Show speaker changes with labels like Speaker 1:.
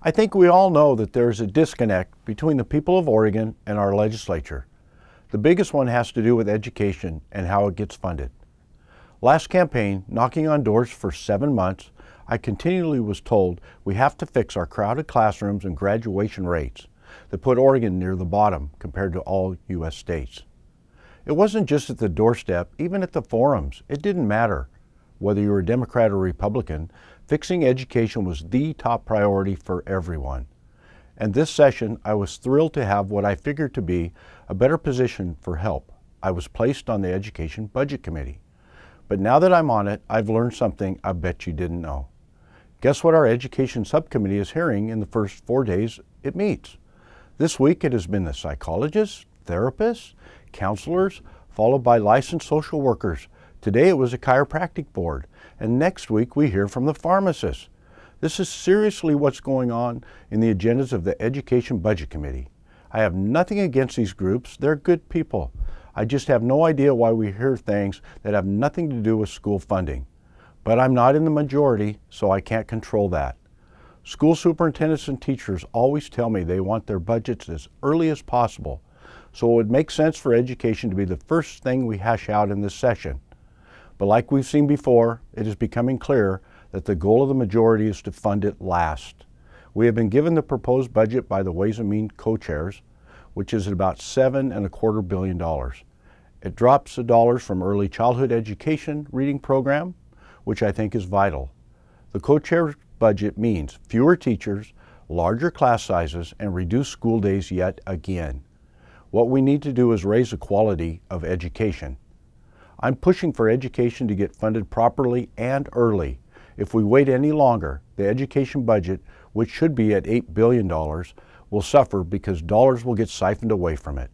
Speaker 1: I think we all know that there is a disconnect between the people of Oregon and our legislature. The biggest one has to do with education and how it gets funded. Last campaign, knocking on doors for 7 months, I continually was told we have to fix our crowded classrooms and graduation rates that put Oregon near the bottom compared to all U.S. states. It wasn't just at the doorstep, even at the forums. It didn't matter. Whether you were a Democrat or Republican, fixing education was the top priority for everyone. And this session, I was thrilled to have what I figured to be a better position for help. I was placed on the Education Budget Committee. But now that I'm on it, I've learned something I bet you didn't know. Guess what our Education Subcommittee is hearing in the first 4 days it meets? This week it has been the psychologists, therapists, counselors, followed by licensed social workers. Today it was a chiropractic board, and next week we hear from the pharmacists. This is seriously what's going on in the agendas of the Education Budget Committee. I have nothing against these groups. They're good people. I just have no idea why we hear things that have nothing to do with school funding. But I'm not in the majority, so I can't control that. School superintendents and teachers always tell me they want their budgets as early as possible, so it would make sense for education to be the first thing we hash out in this session. But like we've seen before, it is becoming clear that the goal of the majority is to fund it last. We have been given the proposed budget by the Ways and Means co-chairs, which is at about $7.25 billion. It drops the dollars from early childhood education reading program, which I think is vital. The co-chair's budget means fewer teachers, larger class sizes, and reduced school days yet again. What we need to do is raise the quality of education. I'm pushing for education to get funded properly and early. If we wait any longer, the education budget, which should be at $8 billion, will suffer because dollars will get siphoned away from it.